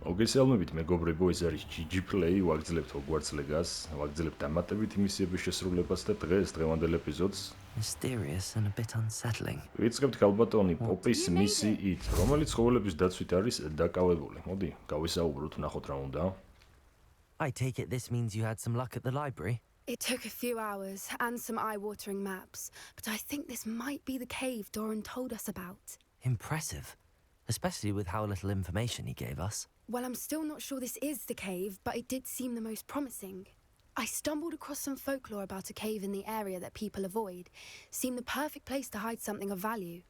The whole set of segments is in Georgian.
მოგესალმებით მეგობრებო, ეს არის GGPLAY, ვაგრძელებთ Hogwarts Legacy, ვაგრძელებთ დამატებითი მისიების შესრულებას და დღეს დღევანდელ ეპიზოდს mysterious and a bit unsettling. ვიწყებთ ქალბატონი პოპის მისიით, რომელიც ცხოველების დაცვით არის დაკავებული. მოდი, გავისაუბროთ, ნახოთ რა უნდა. I take it this means you had some luck at the library? It took a few hours and some eye-watering maps, but I think this might be the cave Doran told us about. Impressive, especially with how little information he gave us. Well, I'm still not sure this is the cave, but it did seem the most promising. I stumbled across some folklore about a cave in the area that people avoid. Seemed the perfect place to hide something of value.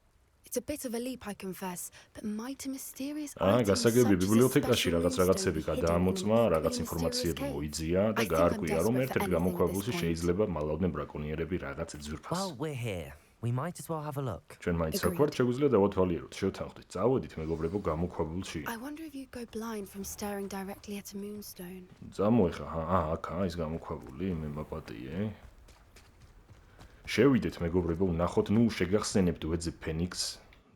It's a bit of a leap, I confess, but mighty mysterious items გასაგები such as a ბიბლიოთეკაში special რაღაცები moonstone გადაამოწმა, hidden in რაღაც a ინფორმაციები mysterious მოიძია და cave. I think I'm გაარკვია, რომ desperate ერთ-ერთ for anything at გამოქვაბულში this point. შეიძლება მალავდნენ ბრაკონიერები რაღაც ძვირფას. Well, we're here. We might as well have a look. ჩვენ მაინც Agreed. საქმე შეგვიძლია დავათვალიეროთ, შევთანხმდით. წავედით მეგობრებო გამოქვაბულში. I wonder if you'd go blind from staring directly at a moonstone. წამოეხა, აქა ის გამოქვაბული, მე მაპატიე. შევიდეთ მეგობრებო, ნახოთ, ნუ შეგახსენებთ ვეძებ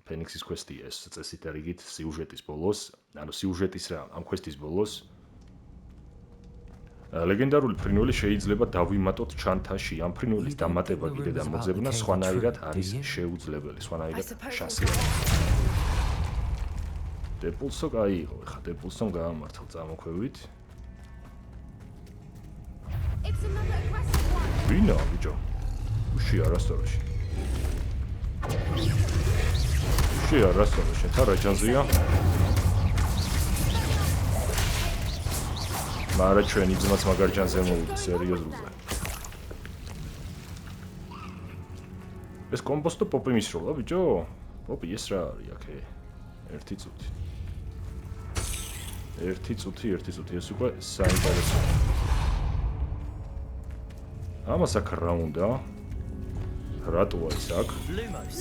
ფენიქსის კვესტია ეს წესით არიგით სიუჟეტის ბოლოს, ანუ სიუჟეტის რა, ამ კვესტის ბოლოს. ლეგენდარული ფრინველი შეიძლება დავიმატოთ ჩანთაში, ამ ფრინველის დამატება კიდე და მოძებნა სხვანაირად არის შეუძლებელი, სხვანაირად შესაძლებელი. დეპულსო გაიღო, ეხა დეპულსომ გაამართლა წამოქვევით. It's another aggressive one. ვინა, ბიჭო? უში არასწორში. უში არასწორში, თა რა ჯანზია? მარა ჩვენი ძმაც მაგარ ჯანზე მოვიდა სერიოზულად. ეს კომპოსტო პოპი მისროლა, ბიჭო? პოპი ეს რა არის აქე? ერთი წუთი, ეს უკვე საინტერესო. ამას აქ რა უნდა? რატოა ის აქ? Lumos.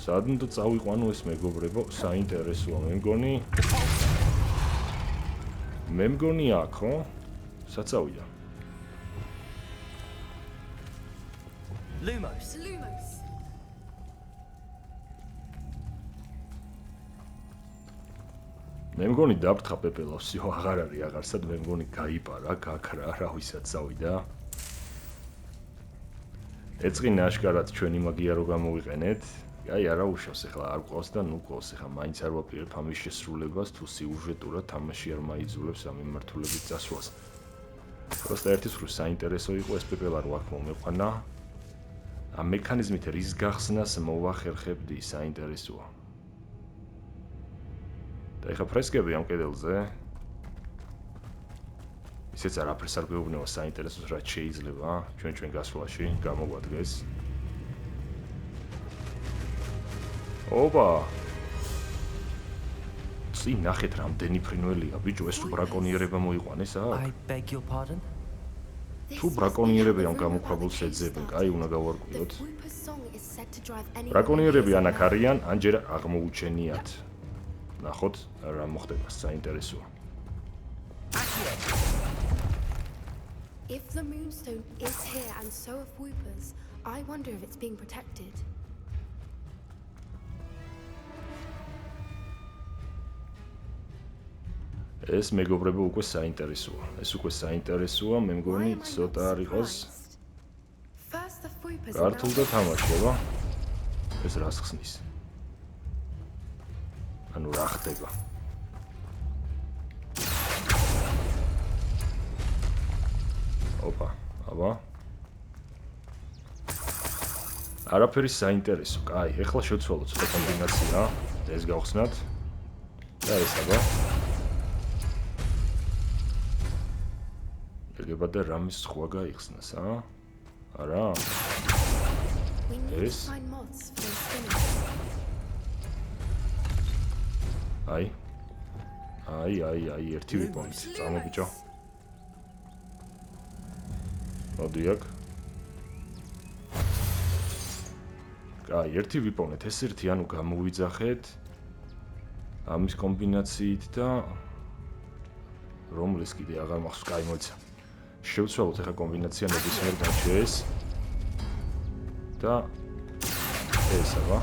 სად წავიყვანო ეს მეგობრებო? საინტერესოა, მე მგონი აქ, ხო? საწავია. Lumos. მე მგონი დაფრთხა პეპელავსიო, აღარ არის აღარსად, მე მგონი გაიპარა, გაქრა, რა ვისაც წავიდა. ეწყინა აშკარად ჩვენი მაგია რო გამოვიყენეთ. აი არა უშავს ახლა არ ყავს და ნუ ყავს ახლა მაინც არ ვაპირებ ამის შესრულებას თუ სიუჟეტურად თამაში არ მაიძულებს ამ მიმართულებით წასვლას. просто ერთის მხრივ საინტერესო იყო ეს პეპელა რო აქ მომეყვანა. ამ მექანიზმით რის გახსნას მოვახერხებდი, საინტერესოა. და ეხა ფრესკები ამ კედელზე. ისეც არაფერს არ გვეუბნება საინტერესოს რაც შეიძლება ჩვენ გასვლაში გამოგვადგეს. ოპა! წინ ნახეთ რამდენი ფრინველია, ბიჭო, ეს თუ ბრაკონიერება მოიყვანეს აქ? I beg your pardon? თუ ბრაკონიერები ამ გამოქვაბულს ეძებენ, კაი უნდა გავარკვიოთ. ბრაკონიერები ან აქ არიან, ან ჯერ აღმოუჩენიათ. ნახოთ რა მოხდება, საინტერესოა. If the moonstone is here and so are whoopers, I wonder if it's being protected. ეს მეგობრებო უკვე საინტერესოა. ეს უკვე საინტერესოა, მე მგონი ცოტა არ იყოს. ქართულად თამაშობა. ეს რას ხსნის? ანუ რა ხდება? ოპა, აბა. არაფერი საინტერესო. კაი, ეხლა შევცვალოთ ცოტა კომბინაცია. ეს გავხსნათ. და ეს აბა. ეგება და რამის სხვა გაიხსნას, არა? ეს? აი, ერთი ვიპონით, წამო ბიჭო. მოდი აქ. კაი, ერთი ვიპონეთ, ეს ერთი, ანუ გამოვიძახეთ ამის კომბინაციით და რომლის კიდე აღარ მახსოვს, კაი, მოიცა. შევცვალოთ ახლა კომბინაცია ნებისმიერ განჩეს და ეს აბა.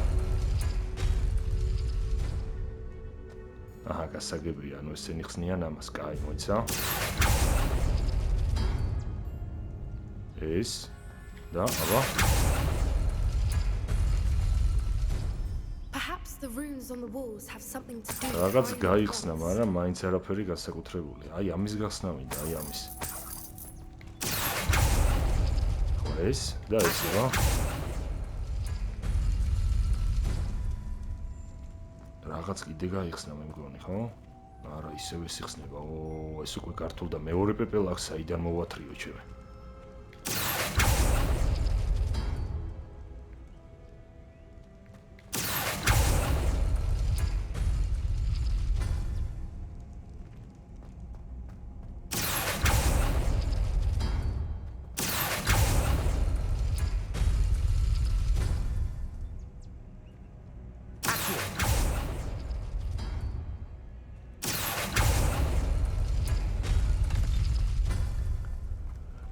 აჰა, გასაგებია, ანუ ესენი ხსნიან ამას, კაი, მოიცა. ეს და აბა. Perhaps the runes on the walls have something to do with რაღაც finding გაიხსნა, gods. მაგრამ მაინც არაფერი განსაკუთრებული. აი, ამის გახსნა მინდა, აი ამის. ხო, ეს და ეს რა? რაღაც კიდე გაიხსნა მე მგონი, ხო? არა, ისევ ეს იხსნება. ო, ეს უკვე ქართულ და მეორე პეპელაკს საიდან მოვათრიო ჩემ.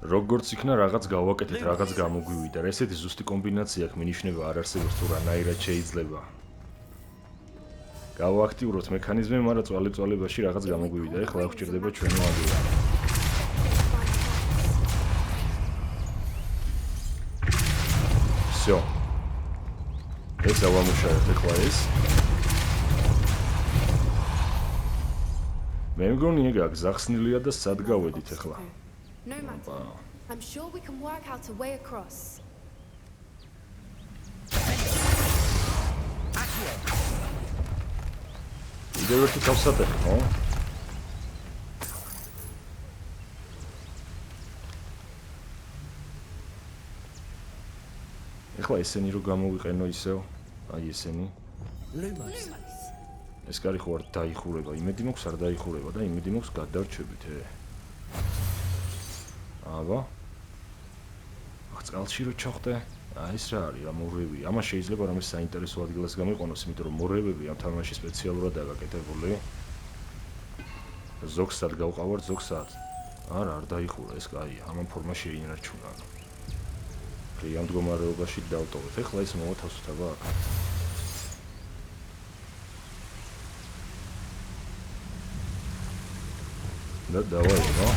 როგორც იქნა რაღაც გავაკეთეთ, რაღაც გამოგვივიდა. ესეთი ზუსტი კომბინაცია აქვს, მინიშნება არ არსებობს თუ რანაირად შეიძლება. გავააქტიუროთ მექანიზმი, მაგრამ წვალებაში რაღაც გამოგვივიდა. ეხლა აქ გვჭირდება ჩვენი მაგია. всё. ეს ავამუშავებთ ეხლა ეს. მე მგონი ეგ გზახსნილია და სად გავედით ეხლა? No matter. I'm sure we can work out a way across. კიდევ ერთი თავსატეხი, ხო? ეხლა ესენი რო გამოვიყენო ისევ, აი ესენი. Lumos. ეს კარი ხო არ დაიხურება, იმედი მაქვს არ დაიხურება და იმედი მაქვს გადარჩებით, აბა. ახ წყალში რო ჩახტე, აი ეს რა არის, რა მორევი. ამას შეიძლება რამე საინტერესო ადგილას გამოიყენოს, იმიტომ რომ მორევები ამ თამაში სპეციალურად დაგაკეთებული. ზოგსად გავყავართ, ზოგსად. არა, არ დაიხურა ეს კაი, ამან ფორმა შეინარჩუნა. კი, ამ მდგომარეობაში დავტოვეთ. ეხლა ეს მოვათავსოთ აქ. და დავაიღო.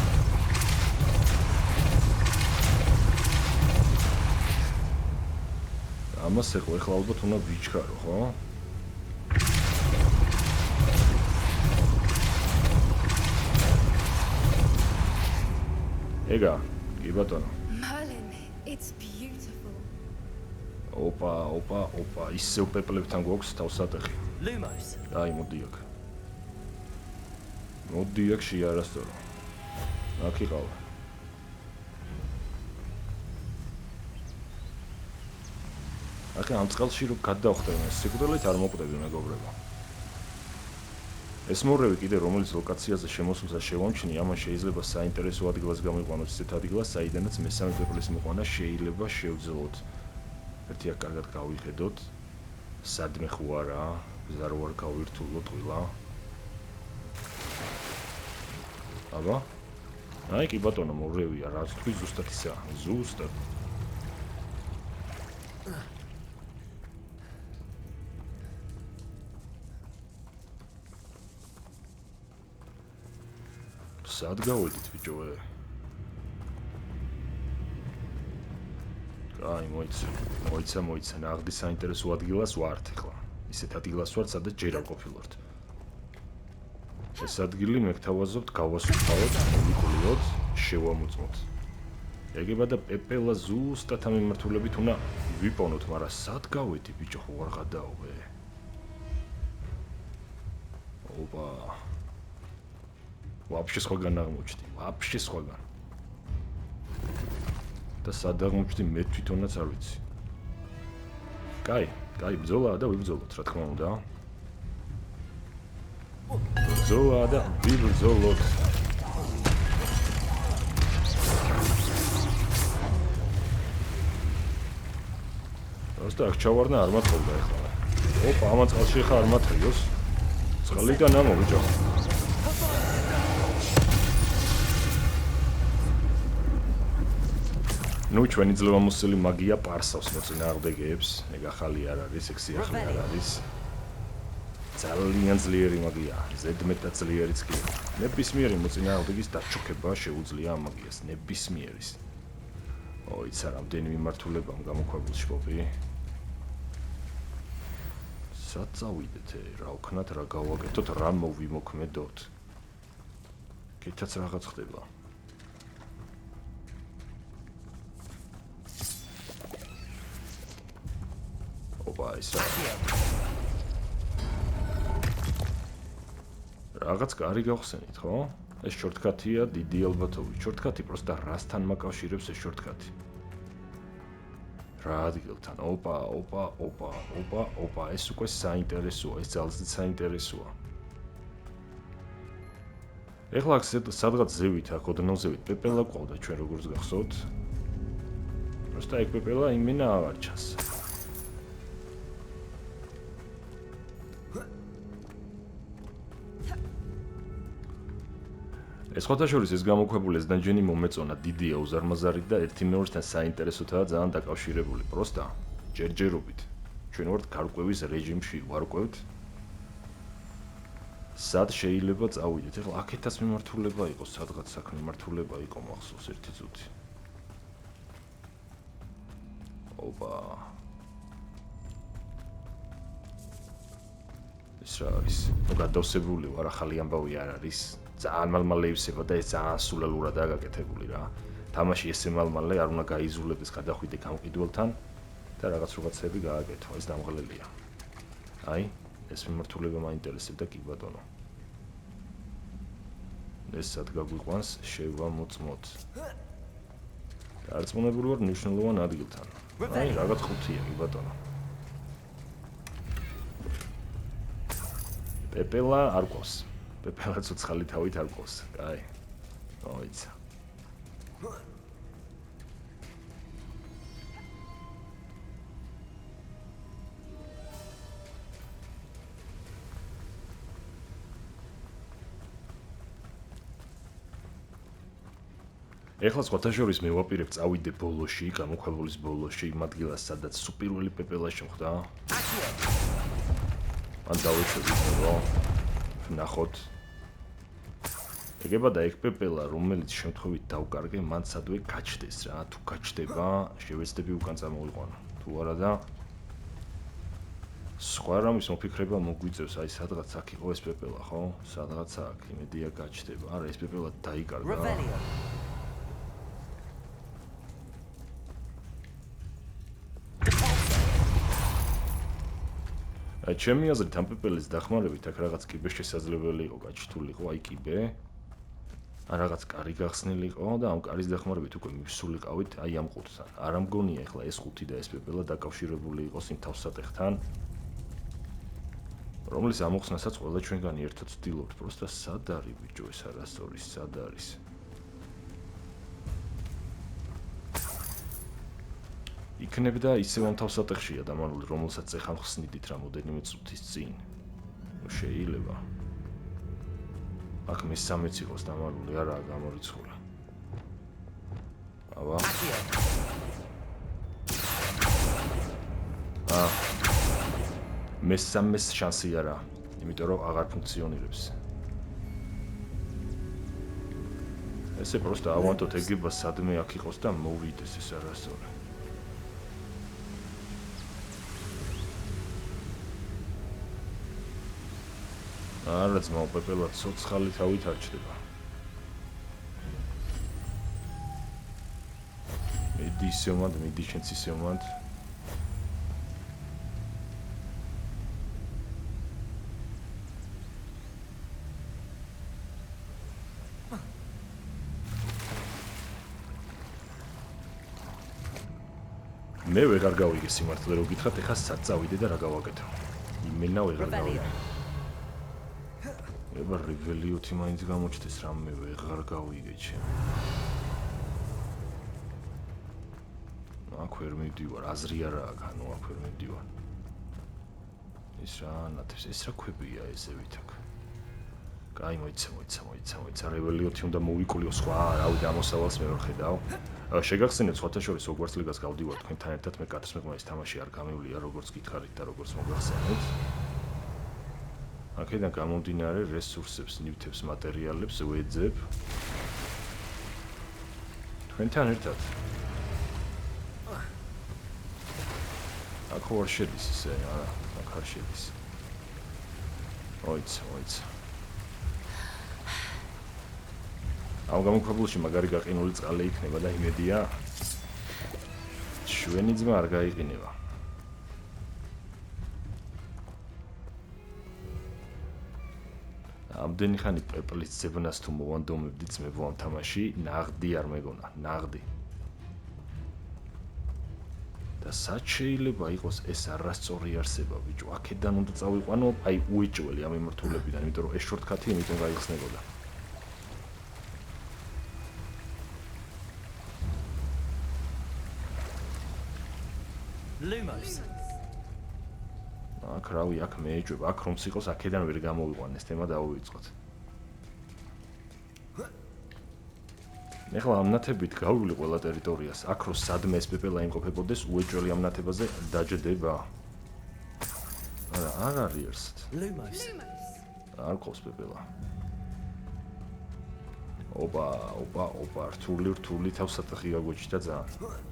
ამას ეხლა ალბათ უნდა ვიჩქარო, ხო? ეგა, კი ბატონო. Merlin, it's beautiful. ოპა, ისევ პეპლებთან გვაქვს თავსატეხი. Lumos. აი, მოდი აქ. მოდი აქ შეარასწორო. აქ იყავა. ახლა ამ წყალში რო გადავხტები, სიკვდილით არ მოკვდები, მეგობრებო. ეს მორევი კიდე რომელიც ლოკაციაზე შემოსვლას შევამჩნი, ამან შეიძლება საინტერესო ადგილას გამოიყვანოს ისეთ ადგილას, საიდანაც მესამე პეპლის მოყვანა შეიძლება შევძლოთ. ერთი აქ კარგად გავიხედოთ. სადმე ხო არა, გზა რო არ გავირთულოთ ყვილა. აბა. აი კი ბატონო მორევია, რაც თქვი ზუსტად ისა, ზუსტად. სად გავედით ბიჭოე? აი მოიცა, ნაღდი საინტერესო ადგილას ვართ ახლა. ისეთ ადგილას ვართ, სადაც ჯერ არ ყოფილვართ. ეს ადგილი მეგთავაზობთ, გავასუფთავოთ, მოვიკულიოთ, შევამოწმოთ. ეგება და პეპელა ზუსტად ამ მიმართულებით უნდა ვიპონოთ, მაგრამ სად გავედი ბიჭო, ხო არ გადაობე? ოპა. Вообще სხვაგან აღმოჩნდი, вообще სხვაგან. და სად აღმოჩნდი მე თვითონაც არ ვიცი. კაი, ბრძოლაა და ვიბრძოლოთ, რა თქმა უნდა. ბრძოლაა და ვიბრძოლოთ. просто აქ ჩავარდა არ მათხოვდა ახლა. ოპა, ამან წყალში ხა არ მათრიოს. წყლიდან ამოვიჭო. ნუ ჩვენი ძლევამოსილი მაგია პარსავს მოწინააღმდეგეებს. ეგ ახალი არ არის, ეგ სიახლე არ არის. ძალიან ძლიერი მაგიაა, ზედმეტად ძლიერიც კი. ნებისმიერი მოწინააღმდეგის დაჩოქება შეუძლია ამ მაგიას, ნებისმიერის. ოიცა რამდენი მიმართულებამ გამოქვაბულ შპობი. სად წავიდეთ, რა ვქნათ, რა გავაკეთოთ, რა მოვიმოქმედოთ. კითაც რაღაც ხდება. ოპა, ის რაღაც კარი გავხსენით, ხო? ეს შორტკატია, დიდი ალბათობით. შორტკატი პროსტა რასთან მაკავშირებს ეს შორტკატი? რა ადგილთან? ოპა, ეს უკვე საინტერესოა, ეს ძალზედ საინტერესოა. ეხლა აქ სადღაც ზევით, აქ ოდნავ ზევით, პეპელა ყავდა ჩვენ როგორც გახსოვთ. პროსტა ეგ პეპელა იმენა აღარ ჩანს. ეს ხოთაშორის ეს გამოქვებული ეს დანჯენი მომეწონა დიდია უზარმაზარი და ერთი მეორესთან საინტერესოთაა ძალიან დაკავშირებული. პროსტა ჯერჯერობით ჩვენ ვართ გარკვევის რეჟიმში ვარკვევთ. სად შეიძლება წავიდეთ? ეხლა აქეთაც მიმართულება იყოს, სადღაც აქ მიმართულება იყო მახსოვს ერთი წუთი. ოპა. ეს რა არის? ნუ გადავსებული ვარ, ახალი ამბავი არ არის. ძალიან მალმალე ივსება და ეს ძალიან სულელურადაა გაკეთებული რა. თამაში ესე მალმალე არ უნდა გაიზულებდეს გადახვიდე გამყიდველთან და რაღაცები გააკეთო, ეს დამღლელია. აი, ეს მიმართულება მაინტერესებდა კი ბატონო. ეს სად გაგვიყვანს, შევამოწმოთ. დარწმუნებული ვარ მნიშვნელოვან ადგილთან. აი, რაღაც ხუთია კი ბატონო. პეპელა არ ყავს. პეპელა ცოცხალი თავით არ ყავს. კაი. მოიცა. ეხლა სხვათაშორის მე ვაპირებ წავიდე ბოლოში, გამოქვაბულის ბოლოში, იმ ადგილას, სადაც სუპირველი პეპელა შემხდა. ან დავეშვებით, რომ ნახოთ. ეგება და ეგ პეპელა, რომელიც შემთხვევით დავკარგე, მან სადვე გაჩდეს რა. თუ გაჩდება, შევეცდები უკან წამოვიყვანო. თუ არა და სხვა რამის მოფიქრება მოგვიწევს, აი სადღაც აქ იყო ეს პეპელა, ხო? სადღაც აქ, იმედია გაჩდება. არა, ეს პეპელა დაიკარგა. ჩემი აზრით ამ პეპელის დახმარებით აქ რაღაც კიბე შესაძლებელი იყო გაჩთულიყო, აი კიბე. ან რაღაც კარი გახსნილი იყო და ამ კარის დახმარებით უკვე მივსულიყავით აი ამ ყუთთან. არ ამგონია ახლა ეს ყუთი და ეს პეპელა დაკავშირებული იყოს იმ თავსატეხთან, რომლის ამოხსნასაც ყველა ჩვენგანი ერთად ვცდილობთ. პროსტა სად არის ბიჭო ეს არასწორი, სად არის? იქნებდა ისევ ამ თავსატეხშია დამალული, რომელსაც ეხლა ხსნიდით რამოდენიმე წუთის წინ. შეიძლება. აქ მესამეც იყოს დამალული, არაა გამორიცხული. აბა. მესამეს შანსი არა, იმიტომ რომ აღარ ფუნქციონირებს. ესე პროსტა ავანტოთ ეგება სადმე აქ იყოს და მოვიდეს ეს არასწორი. არა ძმაო, პეპელა ცოცხალი თავით არ ჩდება. მიდი ისევმად, მიდი შენც ისევმად. მე ვეღარ გავიგე სიმართლე რო გითხრათ, ეხლა სად წავიდე და რა გავაკეთო. იმენა ვეღარ გავიგე. ება რეგველიოთი მაინც გამოჩნდეს, რამე ვეღარ გავიგე ჩემ. აქ ვერ მივდივარ, აზრი არა აქვს, ანუ აქ ვერ მივდივარ. ის რა ნათებს, ეს რა ქვებია ესევით აქ. კაი, მოიცა, რეგველიოთი უნდა მოვიკვლიო სხვა, რავი, ამოსავალს მე ვერ ხედავ. შეგახსენებთ, სხვათა შორის Hogwarts Legacy გავდივარ თქვენთან ერთად, მე კადრს მეგონა ის თამაში არ გამივლია, როგორც გითხარით და როგორც მოგახსენებთ. აქედან გამომდინარე რესურსებს, ნივთებს, მატერიალებს ვეძებ თქვენთან ერთად. აქ ვარ შედის ისე, არა, აქ არ შედის. ოიცა. ამ გამოქვაბულში მაგარი გაყინული წყალი იქნება და იმედია ჩვენი ძმა არ გაიყინება. ამდენი ხანი პეპლის ძებნას თუ მოვანდომებდი ძმებო ამ თამაში, ნაღდი არ მეგონა, ნაღდი. და სად შეიძლება იყოს ეს არასწორი არსება, ბიჭო, აქედან უნდა წავიყვანო, აი უეჭველი ამ მიმართულებიდან, იმიტომ რომ ეს შორტკათი იმიტომ გაიხსნებოდა. Lumos. აქ რავი, აქ მეეჭვება, აქ რომს იყოს, აქედან ვერ გამოვიყვანეს, თემა დავივიწყოთ. ეხლა ამ ნათებით გავივლი ყველა ტერიტორიას, აქ რო სადმე ეს პეპელა იმყოფებოდეს, უეჭველი ამ ნათებაზე დაჯდება. არა, არ არის ერთად. Lumos. არ ყავს პეპელა. ოპა, რთული თავსატეხი გაგვეჭდა ძალიან.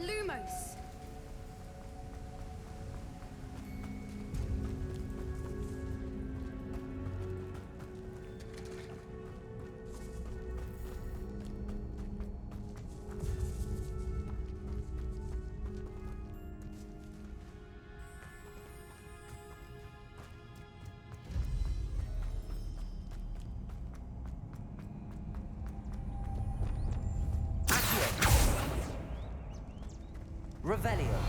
Lumos! Revelio.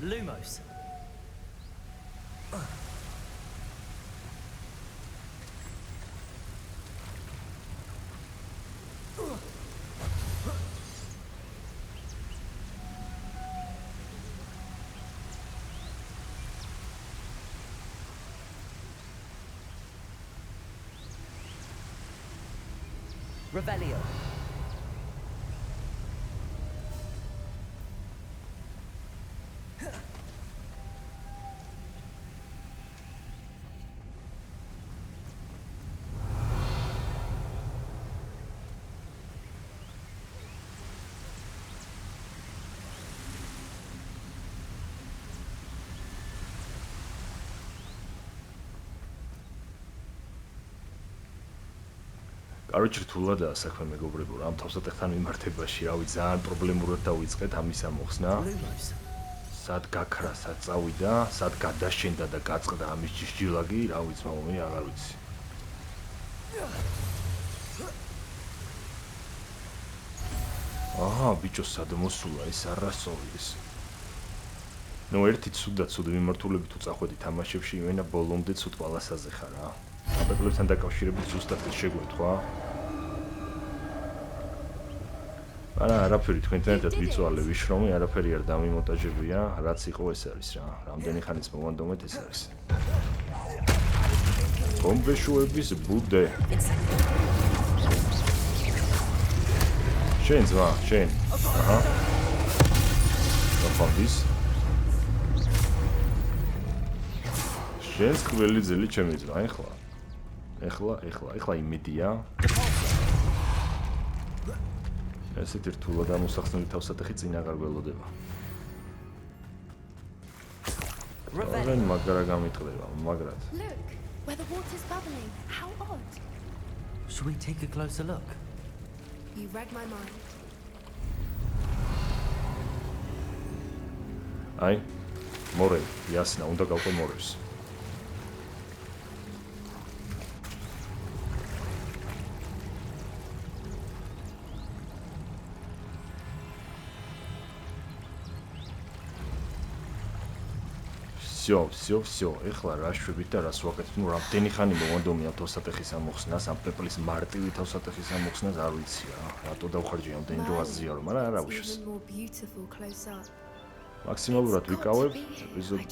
Lumos. Revelio. Короче, რთულადაა საქმე მეგობრებო, ამ თავსატეხთან მიმართებაში, რავი, ძალიან პრობლემურად დავიწყეთ ამის ამოხსნა. სად გაქრა, სად წავიდა, სად გადაშენდა და გაწყდა ამის ჭიშჯილაგი, რავი, ძმაო, მე აღარ ვიცი. აჰა, ბიჭო, სად მოსულა ეს არასწორი ეს. ნუ ერთი ცუდად მიმართულებით უწახვედი თამაშებში, იმენა ბოლომდე ცუდ პალასაზე ხარ რა. აპეპლებთან დაკავშირებით ზუსტად ეს შეგვეთქვა. არა, არაფერი თქვენთან ერთად ვიწვალე, ვიშრომი, არაფერი არ დამიმონტაჟებია, რაც იყო ეს არის რა. რამდენი ხანის მოვანდომეთ ეს არის. ბომბეშუების ბუდე. შენ ზვა, შენ. აჰა. ნახავდის. შენს ყველი ძილი ჩემი ძმა, ეხლა იმედია. ესეთი რთულად ამოსახსნელი თავსატეხი წინ აღარ გველოდება. Revelio. Magara gamitqდება, მაგრად. Look, where the water's bubbling. How odd. Should we take a closer look? You read my mind. Ai, მორე, იასნა, უნდა გავყო მორეს. всё, ეხლა რა შვებით და რას ვაკეთებ? ნუ რამდენი ხანი მოვანდომია თოსატეხის ამოხსნას, ამ პეპლის მარტივი თოსატეხის ამოხსნას არ ვიცი რა. რატო დავხარჯე ამდენი დრო აზიარო, მაგრამ არა უშავს. მაქსიმალურად ვიკავებ,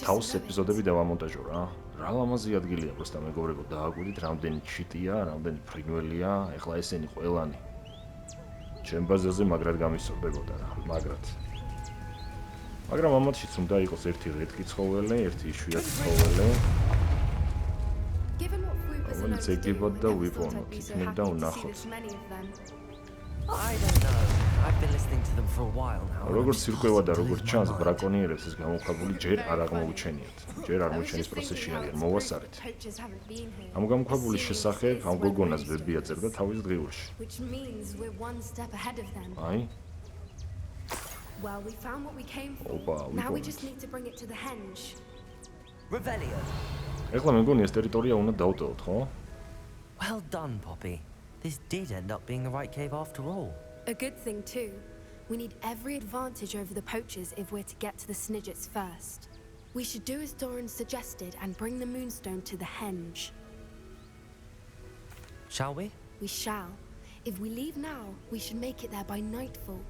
თავს ეპიზოდები დავამონტაჟო რა. რა ლამაზი ადგილია, პროსტა მეგობრებო, დააკვირდით, რამდენი ჩიტია, რამდენი ფრინველია, ეხლა ესენი ყველანი. ჩემ ბაზაზე მაგრად გამისწორდებოდა რა, მაგრად. მაგრამ ამათშიც უნდა იყოს ერთი რედკი ცხოველი, ერთი იშვიათი ცხოველი. რომელიც ეგებად და ვიპოვნოთ, იქნებ და ვნახოთ. I don't know. I've been listening to them for a while now. როგორც სირკვევა და როგორც ჩანს, ბრაკონიერებს ეს გამოქვაბული ჯერ არ აღმოუჩენიათ. ჯერ არ მოჩენის პროცესში არიან, მოვასწარეთ. ამ გამოქვაბულის შესახებ ამ გოგონას ბები აწერდა თავის დღიურში. აი Well, we found what we came for. Opa, Now we just need to bring it to the henge. Revelio. ეხლა მეგონი ეს ტერიტორია უნდა დავტოვოთ, ხო? Well done, Poppy. This did end up being the right cave after all. A good thing too. We need every advantage over the poachers if we're to get to the Snidgets first. We should do as Doran suggested and bring the moonstone to the henge. Shall we? We shall. If we leave now, we should make it there by nightfall.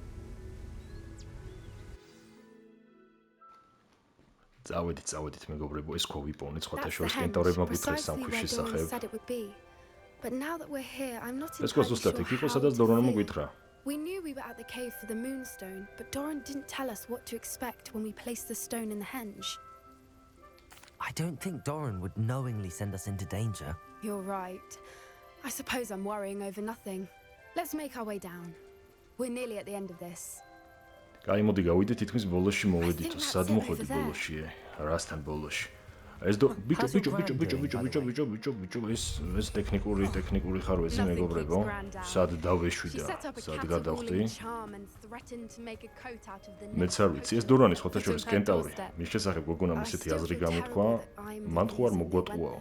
წავედით მეგობრებო, ეს ხო ვიპოვნეთ, სხვათა შორის კენტავრებმა გითხრეს სამქვის შესახებ. But now that we're here, I'm not ეს ხო ზუსტად იქ იყო, სადაც დორანმა გითხრა. We knew we were at the cave for the moonstone, but Doran didn't tell us what to expect when we placed the stone in the henge. I don't think Doran would knowingly send us into danger. You're right. I suppose I'm worrying over nothing. Let's make our way down. We're nearly at the end of this. კაი, მოდი გავიდეთ, თითქმის ბოლოში მოვედითო. სად მოხვედი ბოლოში? რასთან ბოლოში? ეს ბიჭო, ეს ტექნიკური ხარვეზი მეგობრებო. სად დავეშვი და სად გადავხდი? მეც არ ვიცი, ეს დორანი სხვათა შორის კენტავრი. მის შესახებ გოგონამ ისეთი აზრი გამოთქვა, მან ხო არ მოგვატყუაო.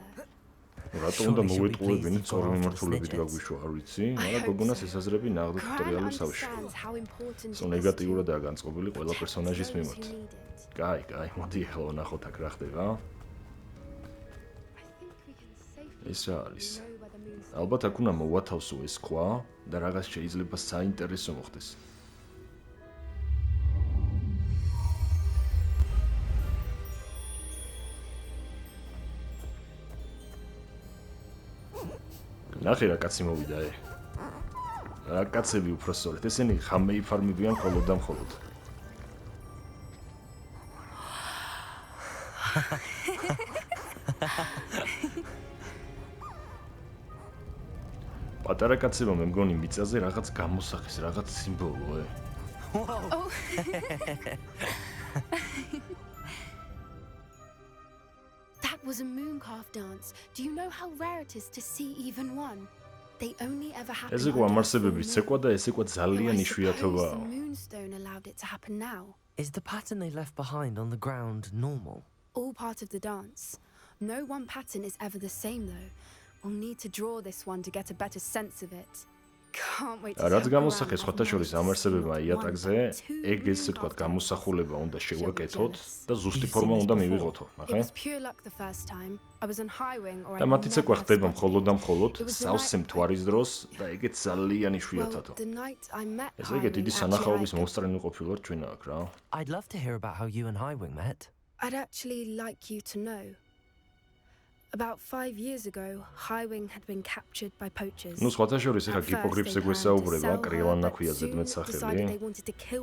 რატო უნდა მოვეტყუებინით სწორი მიმართულებით გაგვიშვა, არ ვიცი, მაგრამ გოგონას ეს აზრები ნაღდით ტრიალურ სავშეა. ნეგატიურადაა განწყობილი ყველა პერსონაჟის მიმართ. კაი, მოდი ახლა ვნახოთ აქ რა ხდება. ეს რა არის? ალბათ აქ უნდა მოვათავსო ეს ქვა და რაღაც შეიძლება საინტერესო მოხდეს. ნახე რა კაცი მოვიდა ე. რა კაცები უფრო სწორედ, ესენი ხამე იფარმებიან მხოლოდ და მხოლოდ. პატარა კაცებმა მე მგონი მიწაზე რაღაც გამოსახეს, რაღაც სიმბოლო ე. That was a mooncalf dance. Do you know how rare it is to see even one? They only ever happen. ეს იყო ამარსებების ცეკვა და ეს იყო ძალიან იშვიათობაა. The moonstone allowed it to happen now. Is the pattern they left behind on the ground normal? All part of the dance. No one pattern is ever the same though. We'll need to draw this one to get a better sense of it. Can't wait to რაც გამოსახეს სხვათა შორის ამარსებებმა იატაკზე, ეგ ესე თქვა გამოსახულება უნდა შევაკეთოთ და ზუსტი ფორმა უნდა მივიღოთო, ნახე? და მათი ცეკვა ხდება მხოლოდ და მხოლოდ სავსე მთვარის დროს და ეგეც ძალიან იშვიათათო. ეს ეგ დიდი სანახაობის მოსწრენი ყოფილვარ ჩვენ აქ რა. I'd love to hear about how you and Highwing met. I'd actually like you to know. About 5 years ago, Highwing had been captured by poachers. ნუ სხვათა შორის ეხა გიპოგრიფს ეგვესაუბრება, კრილანა ქვია ზედმეტ სახელი.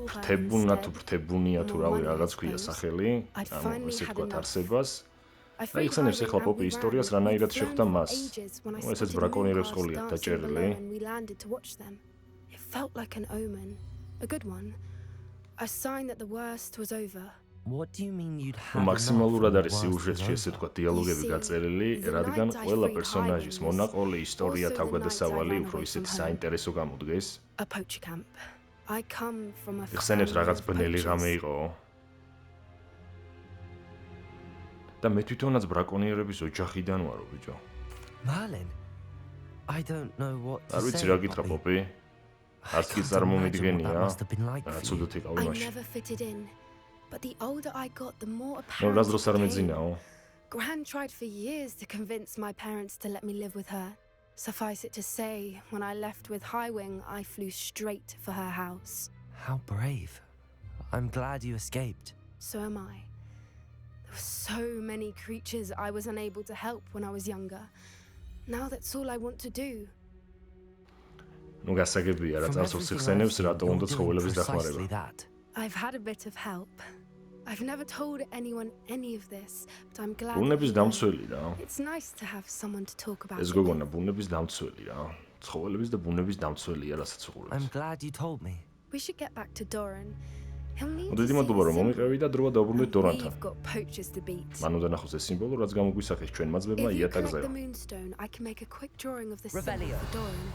ფრთებუნა თუ ფრთებუნია თუ რავი რაღაც ქვია სახელი. ანუ ესე თქვა არსებას. და იხსენებს ეხლა პოპი ისტორიას რანაირად შეხვდა მას. ნუ ესეც ბრაკონიერებს ყოლია დაჭერილი. It felt like an omen, a good one. A sign that the worst was over. What do you mean you'd have? მაქსიმალურად არის სიუჟეტში ესე თქვა დიალოგები გაწერილი, რადგან ყველა პერსონაჟის მონაყოლე ისტორია თავგადასავალი უფრო ისეთი საინტერესო გამოდგეს. A poacher camp. I come from a იხსენებს რაღაც ბნელი ღამე იყო. და მე თვითონაც ბრაკონიერების ოჯახიდან ვარო, ბიჭო. Merlin. I don't know what to say. არ ვიცი რა გითხრა პოპი. არც კი წარმომიდგენია. რა ცუდად იყავი I მაშინ. never fitted in. But the older I got, the more ნუ apparent რას დროს არ it became. მეძინაო? Gran tried for years to convince my parents to let me live with her. Suffice it to say, when I left with Highwing, I flew straight for her house. How brave. I'm glad you escaped. So am I. There were so many creatures I was unable to help when I was younger. Now that's all I want to do. ნუ გასაგებია რა From წარსულს everything იხსენებს I've რატო seen, უნდა you're doing ცხოველების precisely დახმარება. that. I've had a bit of help. I've never told anyone any of this, but I'm glad. ბუნების that you know. დამცველი რა. It's nice to have someone to talk about. ეს it გოგონა with. ბუნების დამცველი რა. ცხოველების და ბუნების დამცველია რასაც I'm უყურებს. glad you told me. We should get back to Doran. He'll need to მოდით see მადლობა the რომ მომიყევი და დროა symbol. დაუბრუნდეთ დორანთან. We've got poachers to beat. მან უნდა ნახოს ეს სიმბოლო რაც გამოგვისახეს ჩვენ მაძმებმა If you collect იატაკზე. the moonstone, I can make a quick drawing of the symbol Revelio. for Doran.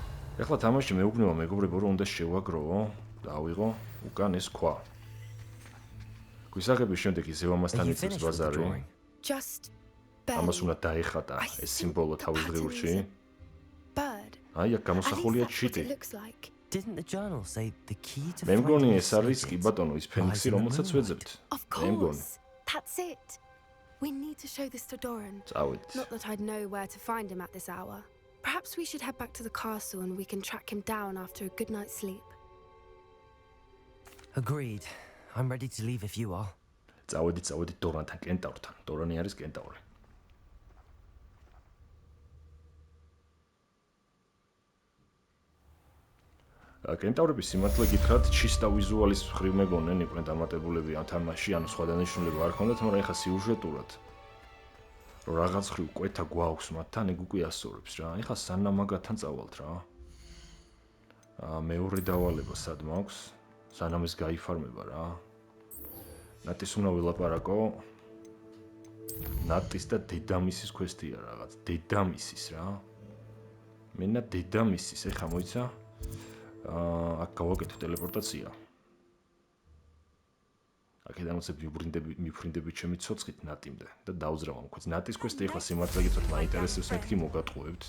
ეხლა თამაში მეუბნება მეგობრებო რომ უნდა შევაგროვო და ავიღო უკან ეს ქვა. გვისახების შემდეგ ისევ ამასთან Are you იწევს finished with the ბაზარი. drawing? Just ამას barely. უნდა დაეხატა I ეს think სიმბოლო the თავის pattern ღრუში. is a bird. აი აქ At least გამოსახულია that's what ჩიტი. it looks like. Didn't the journal say the key to მე მგონი finding ეს the არის კი snippets ბატონო ის ფენიქსი lies in the რომელსაც moonlight? ვეძებთ. Of მე მგონი. course. That's it. We need to show this to Doran. წავედით. Not that I'd know where to find him at this hour. Perhaps we should head back to the castle and we can track him down after a good night's sleep. Agreed. I'm ready to leave if you are. წავედით დორანთან, კენტავრთან. დორანი არის კენტავრი. კენტავრების სიმართლე გითხრათ, ჩისტა ვიზუალის მხრივ მეგონენ იყვნენ დამატებულები ამ თამაში, ანუ სხვა დანიშნულება არ ჰქონდათ, მაგრამ ეხლა სიუჟეტურად რომ რაღაც ხრივ კვეთა გვაქვს მათთან, ეგ უკვე ასწორებს რა. ეხლა სანამ მაგათთან წავალთ რა. მეორე დავალება სად მაქვს? სანამ ეს გაიფარმება რა. ნატის უნდა ვილაპარაკო. ნატის და დედამისის კვესტია რაღაც. დედამისის რა. მენა დედამისის, ეხლა მოიცა? აქ გავაკეთე ტელეპორტაცია. აქედან უცებ მიფრინდები ჩემი ცოცხით ნატიმდე და დავძრავ ამ კვეთს. ნატის კვესტი ეხლა სიმართლე გითხრათ მაინტერესებს მეთქი მოგატყუებთ.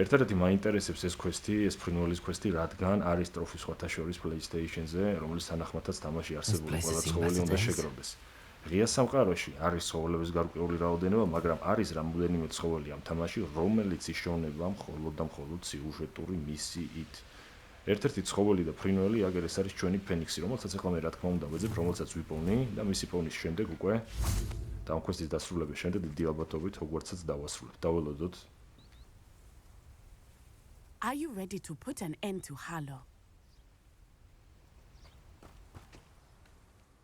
ერთადერთი მაინტერესებს ეს კვესტი, ეს ფრინველის კვესტი, რადგან არის ტროფი სხვათა შორის PlayStation-ზე, რომლის თანახმადაც თამაში არსებული ყველა ცხოველი უნდა შეგროვდეს. ღია სამყაროში არის ცხოველების გარკვეული რაოდენობა, მაგრამ არის რამოდენიმე ცხოველი ამ თამაში, რომელიც იშოვნება მხოლოდ და მხოლოდ სიუჟეტური მისიით. ერთ-ერთი ცხოველი და ფრინველი აგერ ეს არის ჩვენი ფენიქსი, რომელსაც ახლა მე რა თქმა უნდა ვეძებ, რომელსაც ვიპოვნი და მისი პოვნის შემდეგ უკვე და ამ კვესტის დასრულების შემდეგ დიდი ალბათობით ჰოგვარდსაც დავასრულებ. დაველოდოთ. Are you ready to put an end to Halo?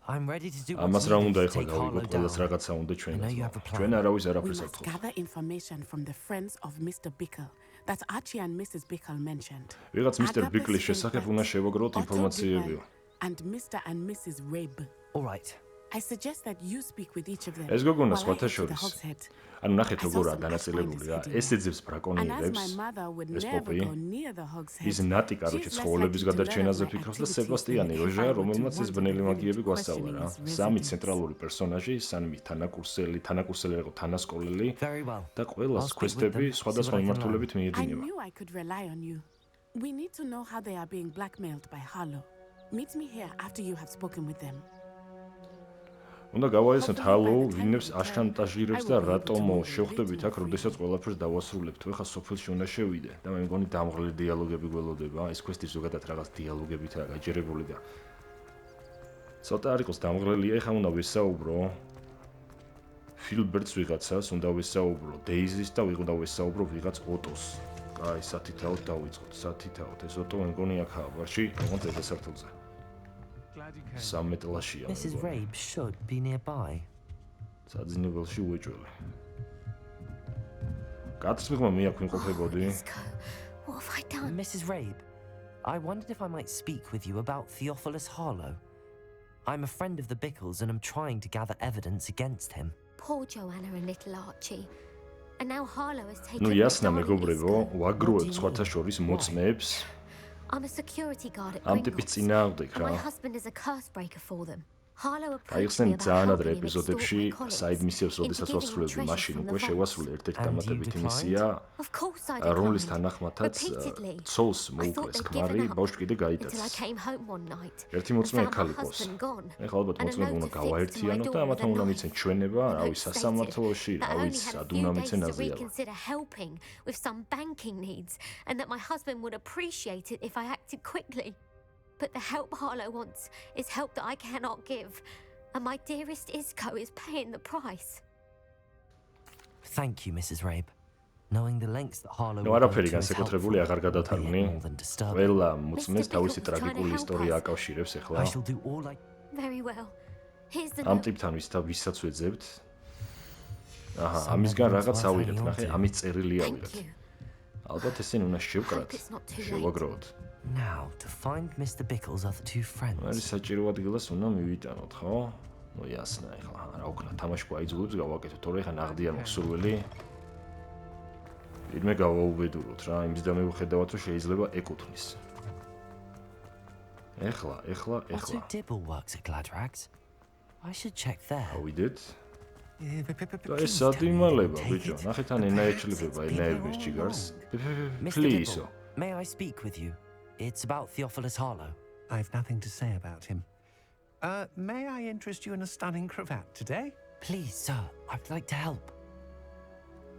I'm ready to do ამას what's რა needed უნდა to ეხლა take Harlow გავიგოთ, ყველას down. რაღაცა უნდა I know you have a ჩვენაც. plan. ჩვენ არავის We არაფერს არ must გთხოვს. gather information from the friends of Mr. Bickle that Archie and Mrs. Bickle mentioned. ვიღაც მისტერ Agape ბიკლის შესახებ უნდა Steinbeck, შევაგროთ Otto ინფორმაციები. Duvall, and Mr. and Mrs. Rabe. All right. I suggest that you speak with each of them. ეს გოგონა while I სხვათა head to the შორის. Hog's Head. ანუ ნახეთ I saw როგორაა some დანაწილებული რა. Pathfinders ეს ეძებს And as ბრაკონიერებს. my mother would ეს never პოპი. go near the Hog's Head, ის ნატი კაროჩე she's less ცხოველების likely to learn გადარჩენაზე of my ფიქრობს და activities სებასტიანი than if როჟა, I were to რომელმაც want ეს to ბნელი prevent მაგიები გვასწავლა questioning რა. his სამი residence. ცენტრალური პერსონაჟი, სამი თანაკურსელი იყო თანასკოლელი Very well. და ყველას I'll speak with კვესტები them, see სხვადასხვა what I can მიმართულებით I მიედინება. knew I could rely on you. We need to know how they are being blackmailed by Harlow. Meet me here after you have spoken with them. უნდა გავაიცნოთ ჰალო ვინებს აშანტაჟირებს და რატომ შევხვდებით აქ, როდესაც ყველაფერს დავასრულებთ. ეხლა სოფელში უნდა შევიდე და მე მგონი დამღლელი დიალოგები გველოდება. ეს კვესტი ზოგადად რაღაც დიალოგებითაა გაჯერებული და ცოტა არ იყოს დამღლელი. ეხლა უნდა ვისაუბრო ფილბერტს ვიღაცას, უნდა ვისაუბრო დეიზის და უნდა ვისაუბრო ვიღაც ოტოს. აი, სათითაოდ დავიწყოთ, სათითაოდ. ეს ოტო მე მგონი აქაა ბარში, როგორც ესართულზე. სამეტლაშია. Mrs. Rabe should be nearby. საძინებელში უეჭველი. გაწმიგმა მე აქ ვიმყოფებოდი. Let's go. What have I done? Mrs. Rabe, I wondered if I might speak with you about Theophilus Harlow. I'm a friend of the Bickles and I'm trying to gather evidence against him. Poor Joanna and little Archie. And now Harlow has taken ნუ my იასნა darling მეგობრებო, Isco. ვაგროვებთ სხვათა შორის მოწმეებს I'm a security guard at ამ ტიპის Gringotts, წინააღმდეგ and my რა. husband is a curse breaker for them. Harlow approached აიხსენ me about ძალიან ადრე helping him extort ეპიზოდებში my colleagues საიდ მისიებს, into როდესაც giving him ვასრულებდი treasure მაშინ from the უკვე vaults. შევასრულე ერთ-ერთი And you დამატებითი declined? მისია. Of course I რომლის declined. თანახმადაც Repeatedly. ცოლს I thought მოუკლეს they'd ქმარი, given up ბავშვი კიდე until I გაიტაცეს. came home one night ერთი and მოწმე found my ქალი ყოს. husband gone. ეხლა ალბათ And a მოწმე note უნდა affixed to my გავაერთიანოთ და door ამათ with a უნდა knife. მიცენ ჩვენება, The რავი, note stated სასამართლოში, that I რავი, only had a სად few უნდა days მიცენ to აზიალა. reconsider helping with some banking needs, and that my husband would appreciate it if I acted quickly. But the help Harlow wants is help that I cannot give, and my dearest Isco is paying the price. Thank you, Mrs. Rabe. Knowing the lengths that Harlow ნუ would go არაფერი to is განსაკუთრებული აღარ helpful, გადათარგმნი. albeit more than disturbing. ყველა მოწმეს Mr. თავისი Bickle was trying to ტრაგიკული help ისტორია us. აკავშირებს ეხლა. I shall do all I... Very well. Here's the ამ note. ტიპთან ვისაც ვეძებთ. აჰა, Some ამისგან evidence რაღაც worth ავიღეთ, hanging on ნახე, to. ამის წერილი Thank ავიღეთ. you. ალბათ ესენი უნდა შევკრათ. it's not too late. შევაგროვოთ. Now, to find Mr. Bickle's other two არის friends. საჭირო ადგილას უნდა მივიტანოთ, ხო? ნუ იასნა ეხლა, რა ვქნა, თამაში გვაიძულებს გავაკეთოთ, თორე ეხლა ნაღდია მოხსურველი. ირმე გავაუბედუროთ რა, იმის და მივხედავთ, რომ შეიძლება ეკუთვნის. ეხლა. Otto Dibble works at Gladrags. I should check there. ავიდეთ. და ეს Please სად tell me they იმალება, will ბიჭო? take it. ნახეთ ან ენა ეჩლება, ენა ერბის ჯიგარს. Mr. პლიზო. Dibble, may I speak with you? It's about Theophilus Harlow. I've nothing to say about him. May I interest you in a stunning cravat today? Please, sir, I'd like to help.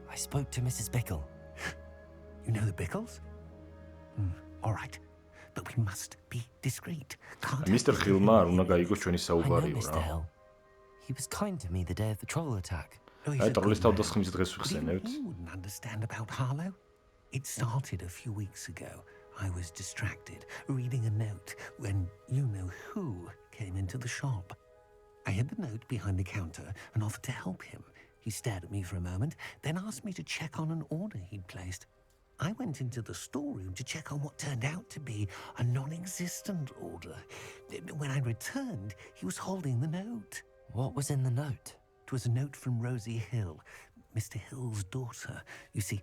I spoke to Mrs. Bickle. You know the Bickles? All right. But we must be discreet. Can't მისტერ ხილმა არ უნდა გაიგოს ჩვენი I know საუბარიო Mr. რა. Hill. He was kind to me the day of the troll attack. აი ტროლის თავდასხმის დღეს But even ვიხსენებთ. he wouldn't understand about Harlow. It started a few weeks ago. I was distracted, reading a note when you-know-who came into the shop. I hid the note behind the counter and offered to help him. He stared at me for a moment, then asked me to check on an order he'd placed. I went into the storeroom to check on what turned out to be a non-existent order. When I returned, he was holding the note. What was in the note? It was a note from Rosie Hill, Mr. Hill's daughter. You see,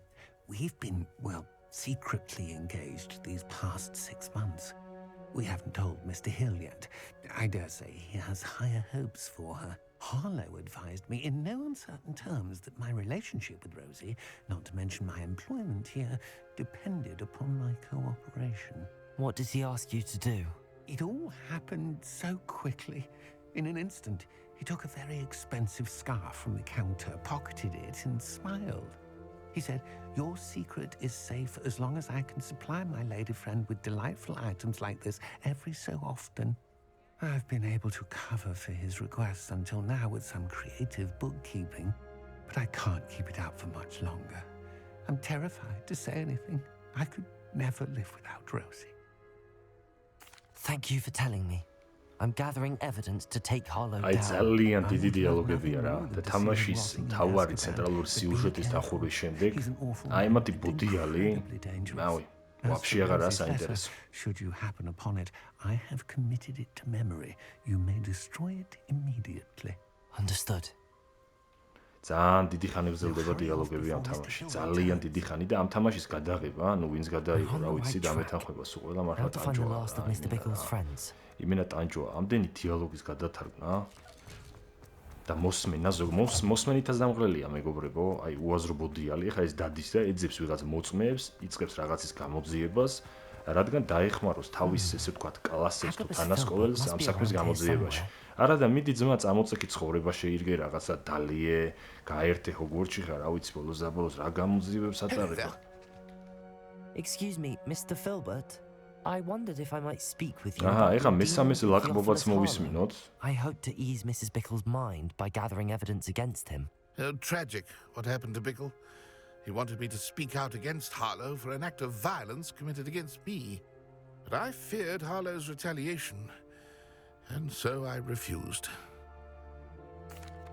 we've been, well, secretly engaged these past 6 months. We haven't told Mr. Hill yet. I dare say he has higher hopes for her. Harlow advised me in no uncertain terms that my relationship with Rosie, not to mention my employment here, depended upon my cooperation. What does he ask you to do? It all happened so quickly. In an instant, he took a very expensive scarf from the counter, pocketed it, and smiled. He said, "Your secret is safe as long as I can supply my lady friend with delightful items like this every so often." I've been able to cover for his requests until now with some creative bookkeeping, but I can't keep it out for much longer. I'm terrified to say anything. I could never live without Rosie. Thank you for telling me. I'm gathering evidence to take Harlow აი down. ძალიან დიდი დიალოგებია რა და თამაშის მთავარი ცენტრალური სიუჟეტის დახურვის შემდეგ აი მათი ბუდიალი ნავი ვაფშე აღარაა საინტერესო. Should you happen upon it, I have committed it to memory. You may destroy it immediately. Understood. ძალიან დიდი ხანი გრძელდება დიალოგები ამ თამაშში. ძალიან დიდი ხანი და ამ თამაშის გადაღება, ანუ ვინც გადაიღო, რა ვიცი, დამეთანხმება სულ ყველა How მართლა to find the ტანჯოა. last of Mr. Bickle's friends. იმენა ტანჯოა, ამდენი დიალოგის გადათარგმნა და მოსმენა მოსმენითაც დამღლელია მეგობრებო, აი უაზრო ბოდიალი, ეხა ეს დადის და ეძებს ვიღაც მოწმეებს, იწყებს რაღაცის გამოძიებას, რადგან დაეხმაროს თავის ესე ვთქვათ კლასებს თუ თანასკოლელს ამ საქმის გამოძიებაში. არა და მიდი ძმა წამოწექი ცხოვრება შეირგე რაღაცა დალიე, გაერთე ჰოგვორტსში ხარ, რა ვიცი ბოლოს და ბოლოს რა გამოძიებებს ატარებ. Excuse me, Mr. Filbert. I wondered if I might speak with you. აჰა, about ეხა the მესამეს deal with ლაყბობაც Theophilus მოვისმინოთ. Harlow. I hope to ease Mrs. Bickle's mind by gathering evidence against him. Tragic what happened to Bickle. He wanted me to speak out against Harlow for an act of violence committed against me. But I feared Harlow's retaliation, and so I refused.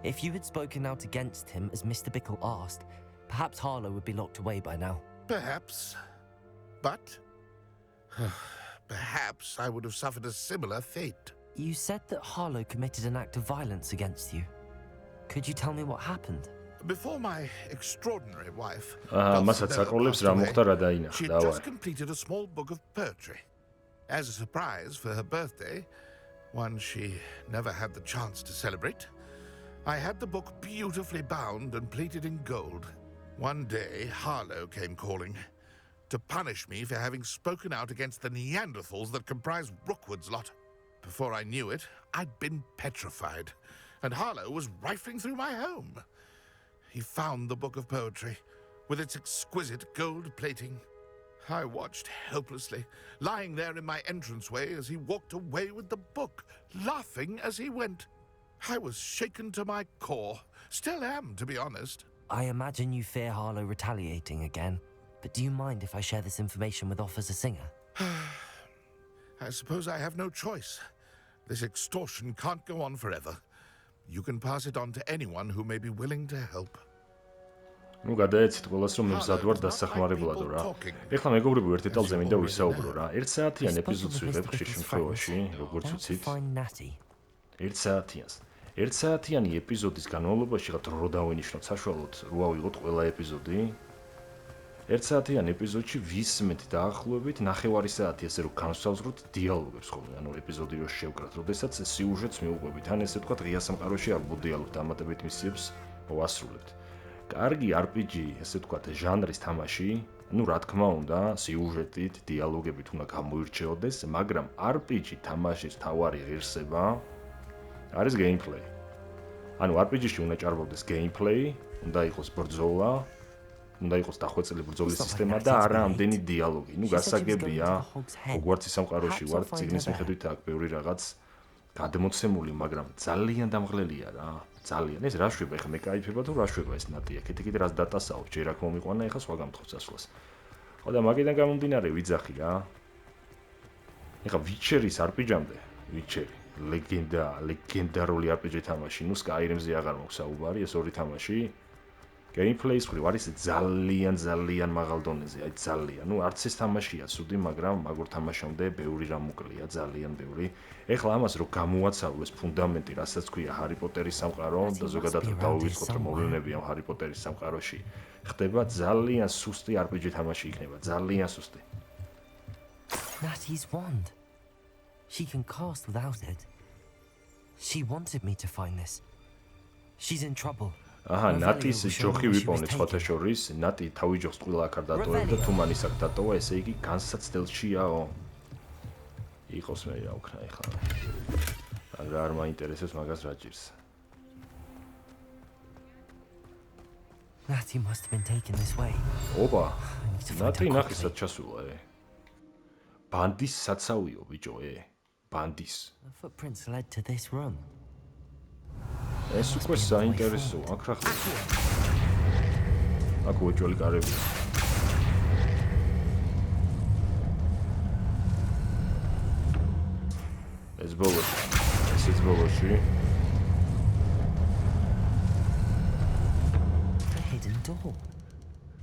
If you had spoken out against him as Mr. Bickle asked, perhaps Harlow would be locked away by now. Perhaps. But perhaps I would have suffered a similar fate. You said that Harlow committed an act of violence against you. Could you tell me what happened? Before my extraordinary wife, მასაც აკროლებს რა მოხდა რა დაინახა, she'd დავაი. just completed a small book of poetry. As a surprise for her birthday, one she never had the chance to celebrate. I had the book beautifully bound and plated in gold. One day, Harlow came calling to punish me for having spoken out against the Neanderthals that comprise Rookwood's lot. Before I knew it, I'd been petrified, and Harlow was rifling through my home. He found the book of poetry with its exquisite gold plating. I watched helplessly, lying there in my entranceway as he walked away with the book, laughing as he went. I was shaken to my core. Still am, to be honest. I imagine you fear Harlow retaliating again, but do you mind if I share this information with Officer Singer? I suppose I have no choice. This extortion can't go on forever. You can pass it on to anyone who may be willing to help. Ну, გადაეცით ყველას, რომ მზად ვარ დასახმარებლად რა. ეხლა მეგობრებო, ერთ დეტალზე მინდა ვისაუბრო რა. 1 საათიან ეპიზოდს ვიღებ ხშირ შემთხვევაში, როგორც ვიცით. 1 საათიანს. 1 საათიანი ეპიზოდის განმავლობაში რა დრო დავინიშნოთ საშუალოდ, რო ავიღოთ ყველა ეპიზოდი. 1 საათიან ეპიზოდში ვისმენთ დაახლოებით 9 საათი, ესე რომ განსაზღვროთ დიალოგებს ხოლმე, ანუ ეპიზოდი რო შევკრათ, როდესაც სიუჟეტს მიუყვებით, ან ესე ვთქვათ, ღია სამყაროში არ მოდიალოგთ, დამატებით მისიებს ვასრულებთ. კარგი RPG, ესე ვთქვათ, ჟანრის თამაში, ну, რა თქმა უნდა, სიუჟეტით, დიალოგებით უნდა გამოირჩეოდეს, მაგრამ RPG თამაშის თავარი ღირსება არის gameplay. ანუ RPG-ში უნდა ჭარბობდეს gameplay, უნდა იყოს ბრძოლა, უნდა იყოს დახვეწილი ბრძოლის სისტემა და არა ამდენი დიალოგი. ну, გასაგებია, ჰოგვარდსის სამყაროში ვარ, წიგნის მიხედვით აქ ბევრი რაღაც გადმოცემული, მაგრამ ძალიან დამღლელია რა. ძალიან. ეს რა შვება, ეხლა მე кайფება თუ რა შვება ეს ნატია. კიდე რაც დატასაობს, ჯერ აქ მომიყვანა, ეხლა სხვა გამთხოვს ასვლას. ხო და მაგიდან გამომდინარე ვიძახი რა. ეხლა ვიჩერის RPG-მდე, ვიჩერი, ლეგენდარული RPG თამაში, ну, Skyrim-ზე აღარ მაქვს საუბარი, ეს ორი თამაში. Gameplay-ის მხრივ არის ძალიან მაღალ დონეზე, აი ძალიან. ну, არც ეს თამაშია ცუდი, მაგრამ მაგურ თამაშამდე ბევრი რამ უკლია, ძალიან ბევრი. ეხლა ამას რო გამოაცავლეს ფუნდამენტი, რასაც ქვია ჰარი პოტერის სამყარო და ზოგადად დავივიწყოთ, რომ მოვლენებიან ჰარი პოტერის სამყაროში, ხდება ძალიან სუსტი RPG თამაში იქნება, ძალიან სუსტი. Natty's wand. She can cast without it. She wanted me to find this. She's in trouble. აჰა, ნატის ჯოხი ვიპოვნე სხვათა შორის, ნატი თავი ჯოხს ყველა აქ არ დატოვებდა, თუ მანის აქ დატოვა, ესე იგი განსაცდელშიაო. იყოს მე რა ვქნა ეხლა. რა არ მაინტერესებს მაგას რა ჭირს. Natty must have been taken this way. ოპა. ნატი ნახისად ჩასულა, ბანდის საცავიო, ბიჭო, ბანდის. The footprints led to this room. ეს უკვე საინტერესოა, აქ რა ხდება? აქ უეჭველი კარები. ეს ბოლოში, ესეც ბოლოში. Hidden door.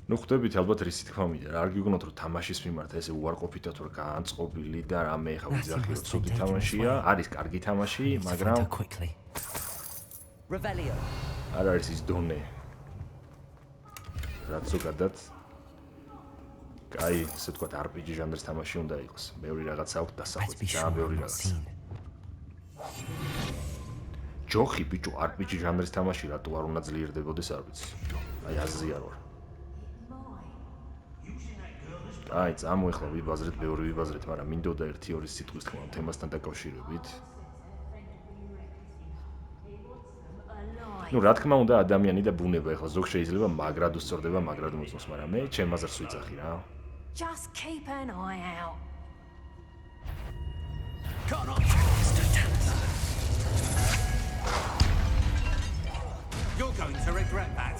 ну, ხვდებით ალბათ რის თქმა მინდა, რა არ გიგონოთ რომ თამაშის მიმართ ესე უარყოფითად ვარ განწყობილი და რამე ხა ვიძახი რომ ცუდი თამაშია, არის კარგი თამაში, მაგრამ Revelio. არ არის ის დონე. რაც ზოგადად კაი, ესე ვთქვათ, RPG ჟანრის თამაში უნდა იყოს. ბევრი რაღაცა აქვს დასახვეცი და ბევრი რაღაცა. ჯოხი ბიჭო, RPG ჟანრის თამაში რატო არ უნდა ძლიერდებოდეს, არ ვიცი. აი აზრი არ ვარ. აი, წამოეხლა ვიბაზრეთ, ბევრი ვიბაზრეთ, მაგრამ მინდოდა 1-2 სიტყვის თქმა თემასთან დაკავშირებით. ну, რა თქმა უნდა, ადამიანი და ბუნება, ეხლა ზოგ შეიძლება მაგრად უსწორდება, მაგრად მოწონს, მაგრამ მე ჩემ აზრს ვიძახი რა. Just keep an eye out. Come on, you're going to regret that.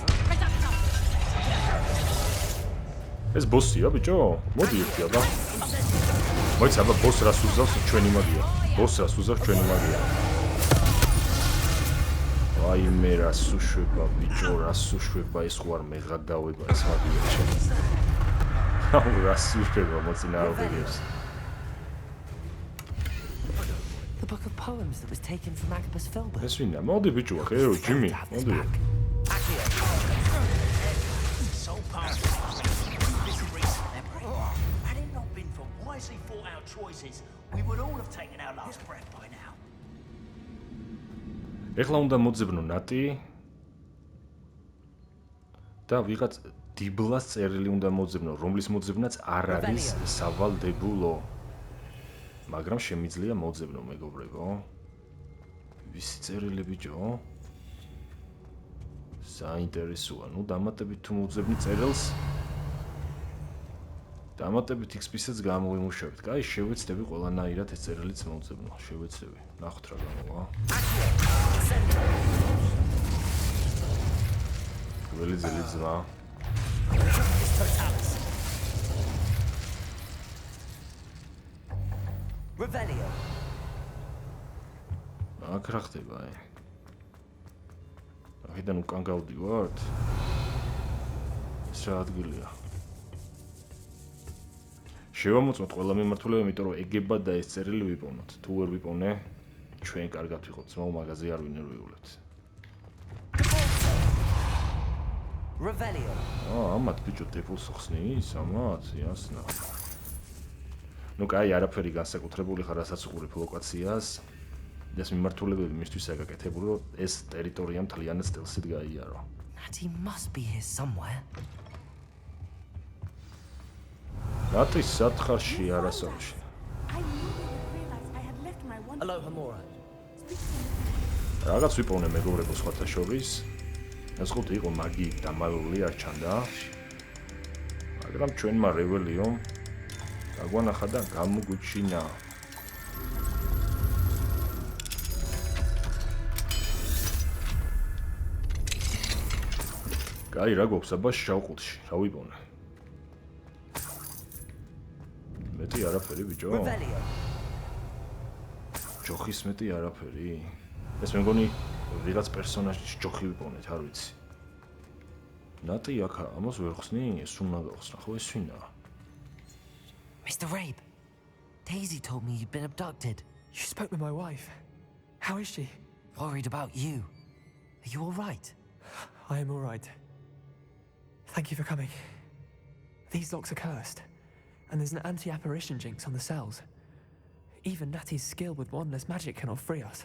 ეს ბოსია, ბიჭო? მოდი ერთი აბა. მოიცა, აბა ბოს რას უზავს ჩვენი მაგია. ბოს რას უზავს ჩვენი მაგია. აი მე რას უშვება, ბიჭო, რას უშვება, ეს ხო არ მეღადავება ეს მაგია ჩემი. აუ რას უშვება მოწინააღმდეგეებს. The book of poems that was taken from Agabus Filbert. ეს ვინდა? მოდი ბიჭო, ხერო, ჯიმი, მოდი. So powerful. This recent memory. Had it not been for wisely thought out choices, we would all have taken our last breath by now. ეხლა უნდა მოძებნო ნატი და ვიღაც დიბლას წერილი უნდა მოძებნო, რომლის მოძებნაც არ არის სავალდებულო. მაგრამ შემიძლია მოძებნო, მეგობრებო. ვისი წერილი ბიჭო? საინტერესოა. ნუ დამატებით თუ მოძებნი წერილს. დამატებით XP-საც გამოვიმუშავებთ. კაი, შევეცდები ყველანაირად ეს წერილიც მოძებნო. შევეცდები. ნახოთ რა გამოვა. გველი ძილი ძმა. Revelio. აქ რა ხდება, აი? აქედან უკან გავდივართ? ეს რა ადგილია? შევამოწმოთ ყველა მიმართულება, იმიტომ რომ ეგება და ეს წერილი ვიპოვნოთ. თუ ვერ ვიპოვნე, ჩვენ კარგად ვიყოთ, ძმაო, მაღაზი არ ვინერვიულეთ. Revelio. ამათ ბიჭო დეფულს ხსნის, ამათ, იასნა. ნუ კაი, არაფერი განსაკუთრებული ხარ, რასაც უყურებ ლოკაციას. ეს მიმართულებები მისთვის აკაკეთებული, რომ ეს ტერიტორია მთლიანად სტელსით გაიარო. Natty must be here somewhere. რატო სათხარში არასოში? I knew they would realize I had left my wand. Aloha Mora. რაღაც ვიპოვნე მეგობრებო სხვათა შორის. ეს ხუთი იყო მაგიით დამალული არ ჩანდა. მაგრამ ჩვენმა რეველიომ გაგვანახა და გამოგვიჩინა. კაი, რა გვაქვს აბა შავყუთში? რა ვიპოვნე? მეტი არაფერი ბიჭო. Revelio. ჯოხის მეტი არაფერი. ეს მე მგონი ვიღაც პერსონაჟის ჯოხი ვიპოვნეთ, არ ვიცი. ნატი აქა, ამას ვერ ხსნი? ეს უნდა გავხსნა, ხო ეს ვინა? Mr. Rabe. Daisy told me you'd been abducted. You spoke with my wife. How is she? Worried about you. Are you all right? I am all right. Thank you for coming. These locks are cursed, and there's an anti-apparition jinx on the cells. Even Natty's skill with wandless magic cannot free us.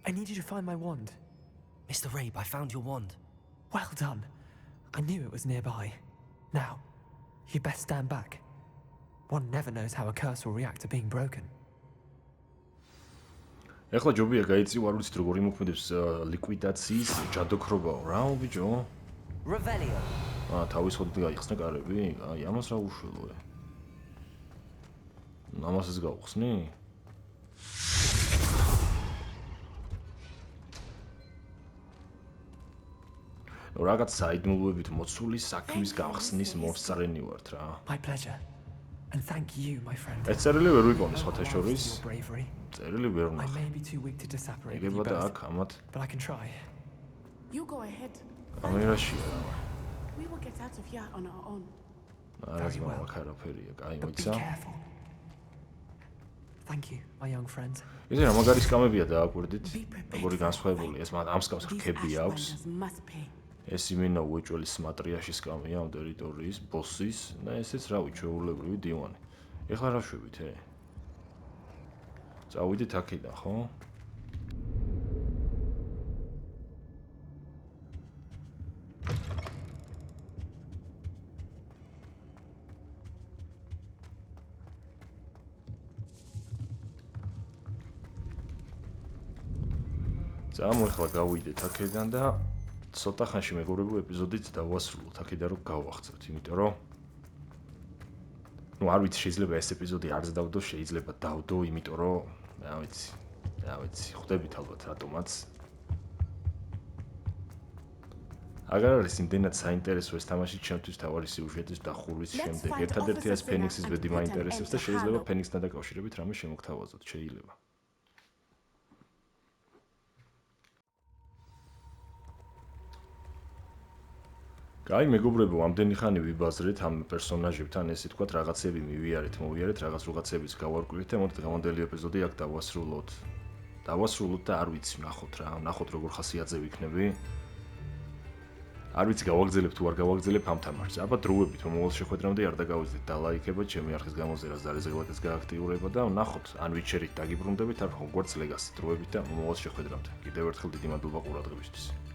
I need you to find my wand. Mr. Rabe, I found your wand. Well done. I knew it was nearby. Now, you best stand back. One never knows how a curse will react to being broken. ეხლა ჯობია გაიწიო, არ ვიცით როგორ იმოქმედებს ლიკვიდაციის ჯადოქრობაო, რა ბიჭო? Revelio. თავის ხოდით გაიხსნა კარები? აი, ამას რა უშველოე? ამასაც გავხსნი? რაღაც საიდუმლოებით მოცული საქმის გავხსნის მოსწრენი ვართ რა. My pleasure. And thank you, my friend. ეს წერილი ვერ ვიპოვნე სხვათა შორის. Your bravery. წერილი ვერ I ვნახე. may be too weak to disapparate you ეგება და both, აქ ამათ but I can try. You go ahead. კამერაშია. We will get out of here on our own. არის მაგ არაფერია, კაი But be მოიცა. careful. Thank you, my young friend. ესე რა მაგარი სკამებია დააკვირდით. Be prepared. როგორი განსხვავებული ეს ამ სკამს These რქები აქვს. Ashwinders must pay. ეს იმენა უეჭველი სმატრიაში სკამია ამ ტერიტორიის ბოსის და ესეც რავი ჩვეულებრივი დივანი. ეხლა რა შვებით, წავიდეთ აქედან, ხო? წამოეხლა გავიდეთ აქედან და ცოტა ხანში მეგობრებო ეპიზოდით დავასრულოთ აქედან რომ გავახცევთ, იმიტომ რომ ნუ არ ვიცი შეიძლება ეს ეპიზოდი არც დავდო, შეიძლება დავდო, იმიტომ რომ რა ვიცი, ხვდებით ალბათ რატომაც. აგარ არის იმდენად საინტერესო ეს თამაში ჩემთვის თავარი სიუჟეტის დახურვის შემდეგ. ერთადერთი ეს ფენიქსის ბედი მაინტერესებს და შეიძლება ფენიქსთან დაკავშირებით რამე შემოგთავაზოთ, შეიძლება. კაი მეგობრებო, ამდენი ხანი ვიბაზრეთ ამ პერსონაჟებთან, ესე თქვა რაღაცები მოვიარეთ, რაღაცების გავარკვიეთ და მოდით გამოდელი ეპიზოდი აქ დავასრულოთ. და არ ვიცი, ნახოთ როგორ ხასიათზე ვიქნები. არ ვიცი გავაგზელებ თუ არ გავაგზელებ ამ თამაშს. აბა დროებით მომავალ შეხვედრამდე არ დაგავიწყდით და ლაიქებად ჩემი არხის გამოწერას და რეზერვაციას გააქტიურება და ნახოთ ან ვიჩერით დაგიბრუნდებით არ Hogwarts Legacy დროებით და მომავალ შეხვედრამდე. კიდევ ერთხელ დიდი მადლობა ყურადღებისთვის.